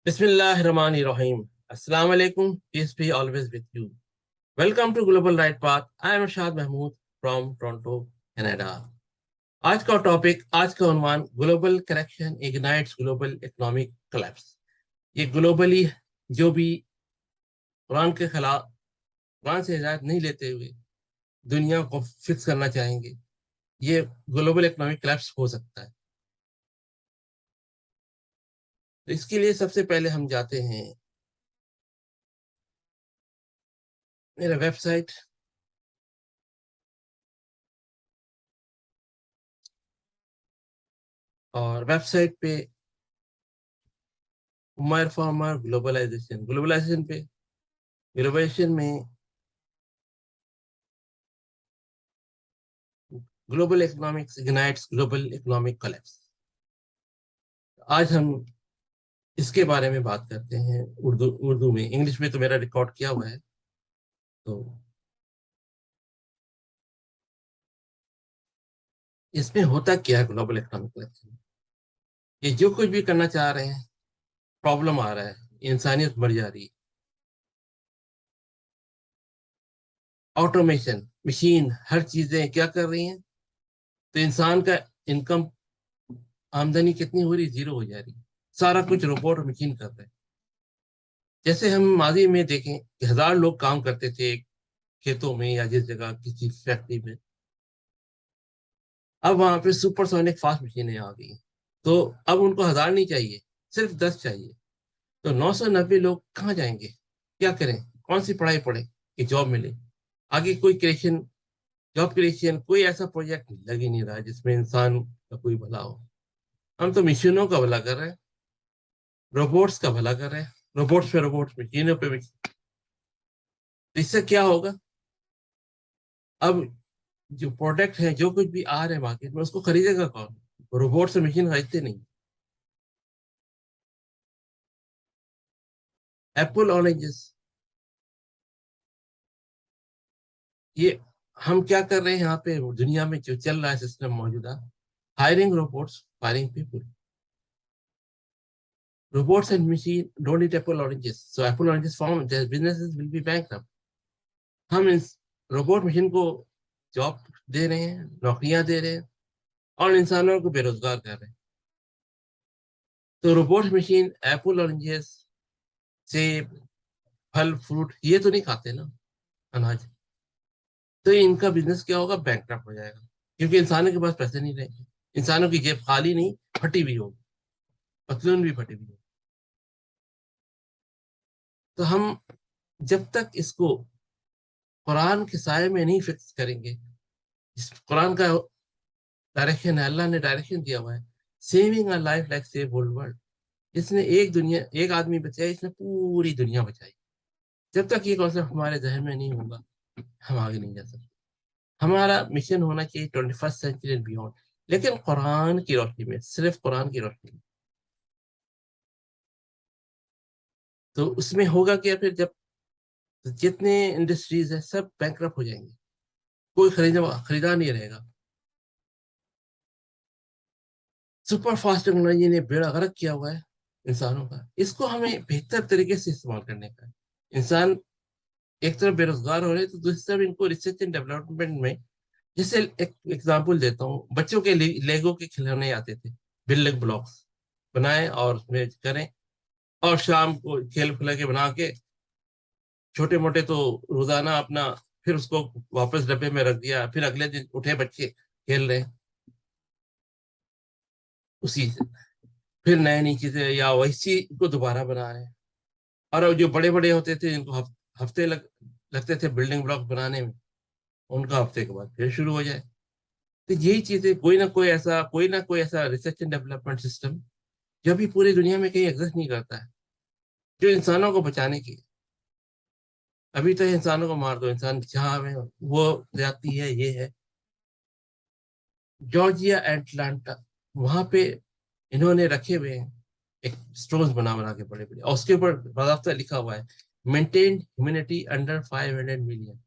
بسم اللہ الرحمن الرحیم. السلام علیکم. Peace be always with you. Welcome to global right path. I am Irshad Mahmood from Toronto Canada. آج کا عنوان global correction ignites global economic collapse. یہ گلوبلی جو بھی قرآن کے خلاف، قرآن سے ہدایت نہیں لیتے ہوئے دنیا کو فکس کرنا چاہیں گے، یہ گلوبل اکنامک کلیپس ہو سکتا ہے. تو اس کے لیے سب سے پہلے ہم جاتے ہیں میرا ویب سائٹ، اور ویب سائٹ پہ عمر فارمر گلوبلائزیشن پہ گلوبلائزیشن میں global economics ignites global economic collapse. آج ہم اس کے بارے میں بات کرتے ہیں اردو میں. انگلش میں تو میرا ریکارڈ کیا ہوا ہے. تو اس میں ہوتا کیا ہے گلوبل اکنامک کلیپس میں؟ یہ جو کچھ بھی کرنا چاہ رہے ہیں، پرابلم آ رہا ہے، انسانیت مر جا رہی ہے. آٹومیشن، مشین، ہر چیزیں کیا کر رہی ہیں، تو انسان کا انکم، آمدنی کتنی ہو رہی؟ زیرو ہو جا رہی. سارا کچھ روبوٹ اور مشین کر رہے ہیں. جیسے ہم ماضی میں دیکھیں کہ 1000 لوگ کام کرتے تھے کھیتوں میں یا جس جگہ کسی فیکٹری میں، اب وہاں پہ سپر سونک فاسٹ مشینیں آ گئی. تو اب ان کو 1000 نہیں چاہیے، صرف 10 چاہیے. تو 990 لوگ کہاں جائیں گے؟ کیا کریں؟ کون سی پڑھائی پڑھیں کہ جاب ملے؟ آگے کوئی جاب کریشن، کوئی ایسا پروجیکٹ لگ ہی نہیں رہا جس میں انسان کا کوئی بھلا ہو. ہم تو مشینوں کا بھلا کر رہے ہیں، روبوٹس کا بھلا کر رہے ہیں، روبوٹس مشینوں پہ. اس سے کیا ہوگا؟ اب جو پروڈکٹ ہے، جو کچھ بھی آ رہے ہیں مارکیٹ میں، اس کو خریدے گا کون؟ روبوٹ سے مشین خریدتے نہیں. ایپل اورنجز، یہ ہم کیا کر رہے ہیں یہاں پہ دنیا میں جو چل رہا ہے سسٹم موجودہ، hiring robots, firing people. Robots and machine don't eat apple oranges. So apple oranges farm, their businesses will be bankrupt. ہم اس روبوٹ مشین کو جاب دے رہے ہیں، نوکریاں دے رہے ہیں، اور انسانوں کو بے روزگار کر رہے ہیں. تو روبوٹ مشین ایپل اورنجز، سیب، پھل فروٹ یہ تو نہیں کھاتے نا، اناج. تو ان کا بزنس کیا ہوگا؟ بینکرپٹ ہو جائے گا، کیونکہ انسانوں کے پاس پیسے نہیں رہیں گے. انسانوں کی جیب خالی نہیں، پھٹی ہوئی ہوگی، پتلون بھی پھٹی ہوئی ہوگی. تو ہم جب تک اس کو قرآن کے سائے میں نہیں فکس کریں گے، اس قرآن کا ڈائریکشن ہے، اللہ نے ڈائریکشن دیا ہوا ہے، saving a life like save whole world. جس نے ایک آدمی بچایا، اس نے پوری دنیا بچائی. جب تک یہ کانسیپٹ ہمارے ذہن میں نہیں ہوگا، ہم آگے نہیں جا سکتے. ہمارا مشن ہونا چاہیے 21st سینچری اینڈ بیونڈ، لیکن قرآن کی روشنی میں، صرف قرآن کی روشنی میں. تو اس میں ہوگا کیا پھر؟ جب جتنے انڈسٹریز ہیں سب بینکرپٹ ہو جائیں گے، کوئی خریدار نہیں رہے گا. سپر فاسٹ ٹیکنالوجی نے بیڑا غرق کیا ہوا ہے انسانوں کا. اس کو ہمیں بہتر طریقے سے استعمال کرنے کا ہے. انسان ایک طرف بے روزگار ہو رہے تو دوسری طرف ان کو ریسرچ اینڈ ڈیولپمنٹ میں، جیسے ایک ایگزامپل دیتا ہوں، بچوں کے لیگو کے کھلونے آتے تھے، بلڈنگ بلاکس بنائیں اور اس میں کریں، اور شام کو کھیل کھلا کے بنا کے چھوٹے موٹے تو روزانہ اپنا، پھر اس کو واپس ڈبے میں رکھ دیا، پھر اگلے دن اٹھے بچے کھیل رہے ہیں اسی سے، پھر نئی نئی چیزیں یا ویسی کو دوبارہ بنا رہے ہیں. اور جو بڑے بڑے ہوتے تھے جن کو ہفتے لگتے تھے بلڈنگ بلاک بنانے میں، ان کا ہفتے کے بعد پھر شروع ہو جائے. تو یہی چیزیں کوئی نہ کوئی ایسا ریسرچ اینڈ ڈیولپمنٹ سسٹم جو بھی پوری دنیا میں کہیں ایگزسٹ نہیں کرتا ہے، جو انسانوں کو بچانے کی. ابھی تو انسانوں کو مار دو، انسان جہاں میں وہ جاتی ہے. یہ ہے جارجیا اٹلانٹا، وہاں پہ انہوں نے رکھے ہوئے ہیں ایک اسٹورز بنا کے بڑے بڑے، اور اس کے اوپر باضابطہ لکھا ہوا ہے مینٹین ہیومینٹی انڈر 500 ملین.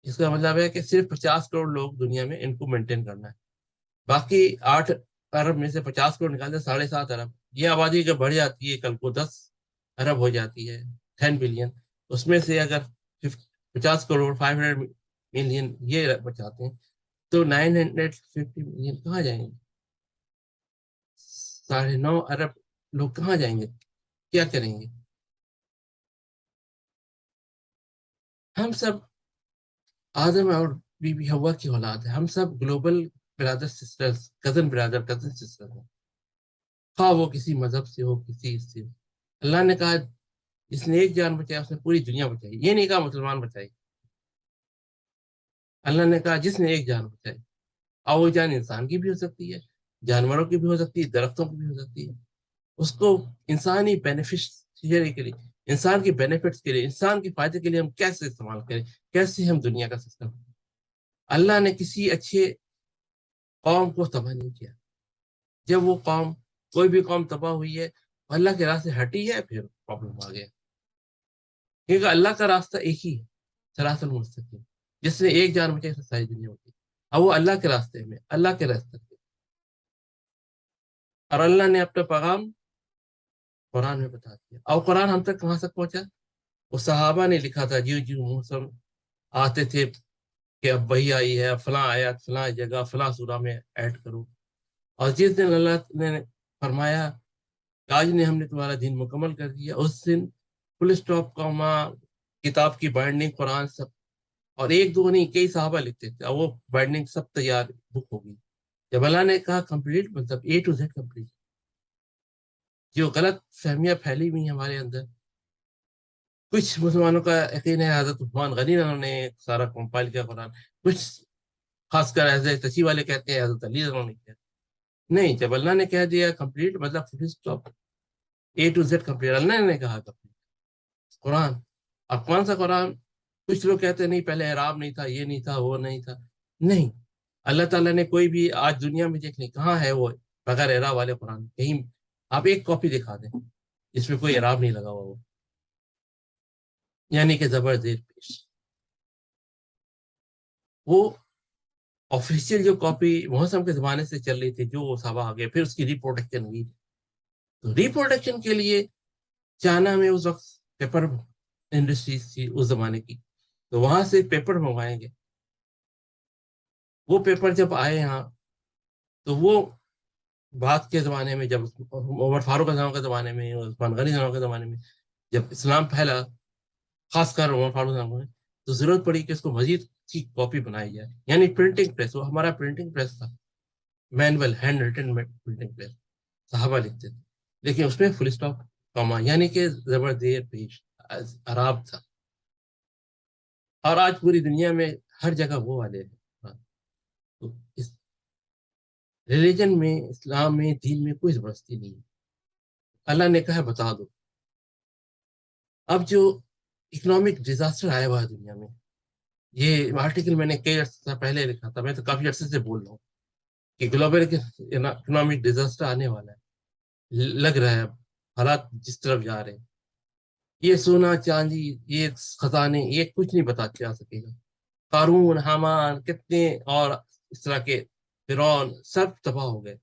اس کا مطلب ہے کہ صرف 50 کروڑ لوگ دنیا میں ان کو مینٹین کرنا ہے. باقی 8 ارب میں سے 50 کروڑ نکالتے 7.5 ارب یہ آبادی جب بڑھ جاتی ہے، کل کو 10 ارب ہو جاتی ہے، 10 بلین، اس میں سے اگر 50 کروڑ 500 ملین یہ بچاتے ہیں تو 950 ملین کہاں جائیں گے؟ 9.5 ارب لوگ کہاں جائیں گے؟ کیا کریں گے؟ ہم سب آدم اور بی بی ہوا کی اولاد ہے، ہم سب گلوبل برادر سسٹرز، کزن سسٹر ہیں، خواہ وہ کسی مذہب سے ہو، کسی اس سے ہو۔ اللہ نے کہا جس نے ایک جان بچائی اس نے پوری دنیا بچائی، یہ نہیں کہا مسلمان بچائی، اللہ نے کہا جس نے ایک جان بچائی، اور وہ جان انسان کی بھی ہو سکتی ہے، جانوروں کی بھی ہو سکتی ہے، درختوں کی بھی ہو سکتی ہے، اس کو انسانی بینیفیشری کے لیے، انسان کے بینیفٹس کے لیے، انسان کے فائدے کے لیے ہم کیسے استعمال کریں، کیسے ہم دنیا کا سسٹم۔ اللہ نے کسی اچھے قوم کو تباہ نہیں کیا، جب وہ قوم، کوئی بھی قوم تباہ ہوئی ہے، اللہ کے راستے ہٹی ہے، پھر پرابلم آ گیا، کیونکہ اللہ کا راستہ ایک ہی ہے، سراسر مستقیم، جس نے ایک جان بچائی سے ساری دنیا ہوتی ہے، اور وہ اللہ کے راستے میں، اللہ کے راستے میں، اور اللہ نے اپنا پیغام قرآن میں بتا دیا، اور قرآن ہم تک کہاں تک پہنچا؟ وہ صحابہ نے لکھا تھا، جو جو موسم آتے تھے کہ اب وہی آئی ہے، فلاں آیات فلاں جگہ فلاں سورہ میں ایڈ کرو، اور جس دن اللہ نے فرمایا کہ آج نے ہم نے تمہارا دین مکمل کر دیا، اس دن فل اسٹاپ کا ماں کتاب کی بائنڈنگ قرآن سب، اور ایک دو نہیں کئی صحابہ لکھتے تھے، اور وہ بائنڈنگ سب تیار بک ہوگی۔ جب اللہ نے کہا کمپلیٹ، مطلب اے ٹو زیڈ کمپلیٹ، جو غلط فہمیاں پھیلی ہوئی ہیں ہمارے اندر، کچھ مسلمانوں کا یقین ہے حضرت عثمان غنی انہوں نے سارا کمپائل کیا قرآن، کچھ خاص کر حضرت تشی والے کہتے ہیں حضرت علی انہوں نے کیا، نہیں، جب اللہ نے کہہ دیا کمپلیٹ مطلب full stop, A to Z complete, اللہ نے کہا کمپلیٹ قرآن۔ اب کون سا قرآن؟ کچھ لوگ کہتے ہیں نہیں پہلے اعراب نہیں تھا، یہ نہیں تھا، وہ نہیں تھا، نہیں، اللہ تعالیٰ نے کوئی بھی آج دنیا میں دیکھ نہیں کہاں ہے وہ بغیر اعراب والے قرآن، کہیں آپ ایک کاپی دکھا دیں جس میں کوئی اعراب نہیں لگا ہوا وہ، یعنی کہ زبر زیر پیش، وہ آفیشیل جو کاپی محسم کے زمانے سے چل رہی تھی، جو صحابہ آ گئے، پھر اس کی ریپروڈکشن ہوئی، تو ریپروڈکشن کے لیے چائنا میں اس وقت پیپر انڈسٹریز تھی اس زمانے کی، تو وہاں سے پیپر منگوائیں گے، وہ پیپر جب آئے یہاں تو وہ بعد کے زمانے میں، جب عمر فاروق اعظم کے زمانے میں، عثمان غنی اعظم کے زمانے میں جب اسلام پھیلا، خاص کر عمر فاروق اعظم نے، تو ضرورت پڑی کہ اس کو مزید کی کاپی بنائی جائے، یعنی پرنٹنگ پریس، وہ ہمارا پرنٹنگ پریس تھا، manual hand written printing press, صحابہ لکھتے تھے، لیکن اس میں فل اسٹاپ کاما، یعنی کہ زبر زیر پیش عراب تھا، اور آج پوری دنیا میں ہر جگہ وہ والے ہیں۔ ہاں، تو اس ریلیجن میں، اسلام میں، دین میں کوئی زبردستی نہیں ہے، اللہ نے کہا بتا دو۔ اب جو اکنامک ڈیزاسٹر آیا ہوا ہے دنیا میں، یہ آرٹیکل میں نے کئی عرصہ پہلے لکھا تھا، میں تو کافی عرصے سے بول رہا ہوں کہ گلوبل اکنامک ڈیزاسٹر آنے والا ہے، لگ رہا ہے اب حالات جس طرف جا رہے ہیں، یہ سونا چاندی، یہ خزانے، یہ کچھ نہیں بتا کے آ سکے گا، قارون، حامان، کتنے اور اس طرح کے فرعون سب تباہ ہو گئے،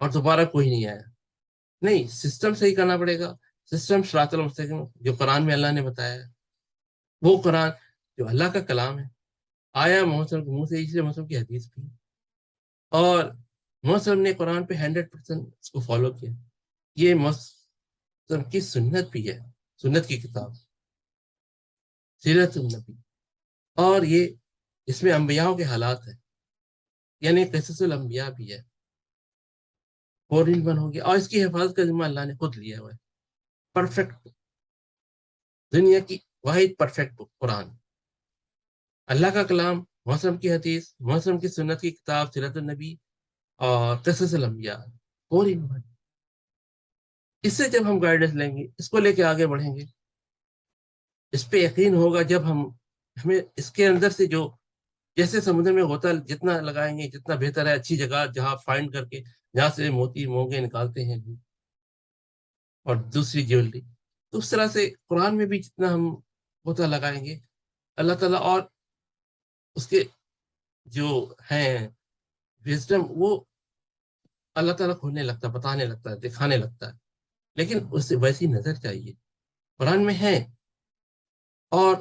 اور دوبارہ کوئی نہیں آیا، نہیں، سسٹم صحیح کرنا پڑے گا، سسٹم صراط المستقیم جو قرآن میں اللہ نے بتایا ہے، وہ قرآن جو اللہ کا کلام ہے، آیا محسن کے منہ سے، اس لیے محسن کی حدیث بھی، اور محسن نے قرآن پہ 100% اس کو فالو کیا، یہ محسن کی سنت بھی ہے، سنت کی کتاب سیرت النبی، اور یہ اس میں انبیاء کے حالات ہیں، یعنی قصص الانبیاء بھی ہے، 4 in 1 ہو گیا، اور اس کی حفاظت کا ذمہ اللہ نے خود لیا ہوا ہے، پرفیکٹ، دنیا کی واحد پرفیکٹ بک قرآن، اللہ کا کلام، محسن کی حدیث، محسن کی سنت کی کتاب سیرت النبی، اور قصص الانبیاء، 4 in 1، اس سے جب ہم گائیڈنس لیں گے، اس کو لے کے آگے بڑھیں گے، اس پہ یقین ہوگا جب ہمیں اس کے اندر سے جو، جیسے سمندر میں غوطہ جتنا لگائیں گے جتنا بہتر ہے، اچھی جگہ جہاں فائنڈ کر کے جہاں سے موتی مونگے نکالتے ہیں اور دوسری جیولری، تو اس طرح سے قرآن میں بھی جتنا ہم غوطہ لگائیں گے، اللہ تعالیٰ اور اس کے جو ہیں وزڈم، وہ اللہ تعالیٰ کھولنے لگتا ہے، بتانے لگتا ہے، دکھانے لگتا ہے، لیکن اس سے ویسی نظر چاہیے. قرآن میں ہے. اور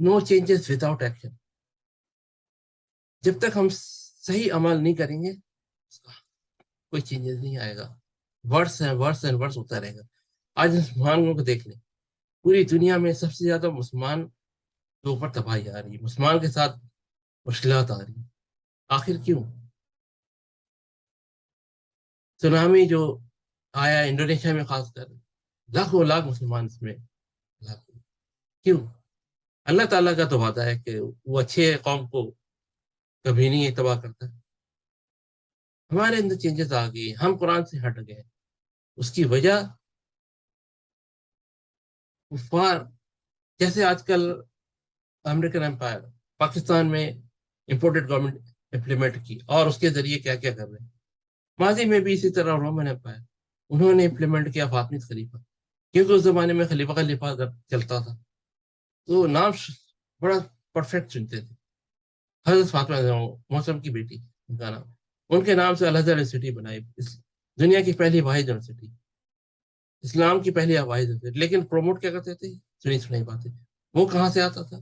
نو چینجز وداؤٹ ایکشن. جب تک ہم صحیح عمل نہیں کریں گے اس کا کوئی چینجز نہیں آئے گا. ورس ہے، ورس اینڈ ورس ہوتا رہے گا. آج مسلمانوں کو دیکھ لیں، پوری دنیا میں سب سے زیادہ مسلمان کے اوپر تباہی آ رہی ہے، مسلمان کے ساتھ مشکلات آ رہی ہیں. آخر کیوں؟ سونامی جو آیا انڈونیشیا میں، خاص کر لاکھوں لاکھ مسلمان اس میں ہلاک ہوئے. کیوں؟ اللہ تعالیٰ کا تو وعدہ ہے کہ وہ اچھے قوم کو کبھی نہیں تباہ کرتا. ہمارے اندر چینجز آ گئی، ہم قرآن سے ہٹ گئے. اس کی وجہ کفار، جیسے آج کل امریکن امپائر پاکستان میں امپورٹڈ گورنمنٹ امپلیمنٹ کی، اور اس کے ذریعے کیا کیا کر رہے ہیں. ماضی میں بھی اسی طرح رومن امپائر، انہوں نے امپلیمنٹ کیا فاطمی خلیفہ، کیونکہ اس زمانے میں خلیفہ خلیفہ چلتا تھا، تو نام بڑا پرفیکٹ چنتے تھے. حضرت فاطمہ موسم کی بیٹی، ان کا نام، ان کے نام سے الازہر یونیورسٹی بنائی، دنیا کی پہلی واحد یونیورسٹی، اسلام کی پہلی واحد یونیورسٹی. لیکن پروموٹ کیا کرتے تھے؟ سنی سنائی باتیں. وہ کہاں سے آتا تھا؟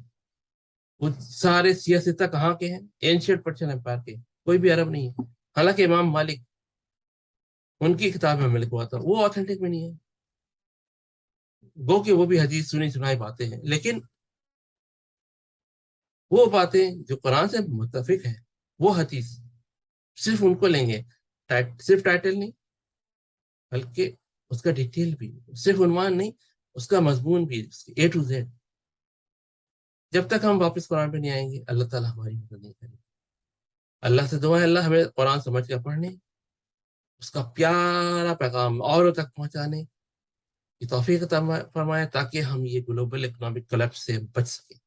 وہ سارے سیاستہ کہاں کے ہیں؟ اینشینٹ پرشین امپائر کے، کوئی بھی عرب نہیں ہے. حالانکہ امام مالک، ان کی کتاب میں لکھوا تھا، وہ آتھینٹک میں نہیں ہے. گو کہ وہ بھی حدیث سنی سنائی باتیں ہیں، لیکن وہ باتیں جو قرآن سے متفق ہیں، وہ حدیث صرف ان کو لیں گے. صرف ٹائٹل نہیں، بلکہ اس کا ڈیٹیل بھی، صرف عنوان نہیں، اس کا مضمون بھی، اے ٹو زیڈ. جب تک ہم واپس قرآن پہ نہیں آئیں گے، اللہ تعالیٰ ہماری مدد نہیں کرے گا. اللہ سے دعا ہے اللہ ہمیں قرآن سمجھ کر پڑھنے، اس کا پیارا پیغام اوروں تک پہنچانے کی توفیق عطا فرمائے، تاکہ ہم یہ گلوبل اکنامک کلیپس سے بچ سکیں.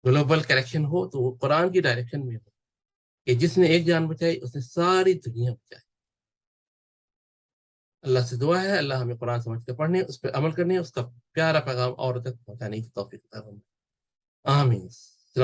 گلوبل کریکشن ہو تو وہ قرآن کی ڈائریکشن میں ہو، کہ جس نے ایک جان بچائی اس نے ساری دنیا بچائی. اللہ سے دعا ہے اللہ ہمیں قرآن سمجھ کے پڑھنے، اس پہ عمل کرنے، اس کا پیارا پیغام اور تک پہنچانے کی توفیق عطا فرمائے. آمین.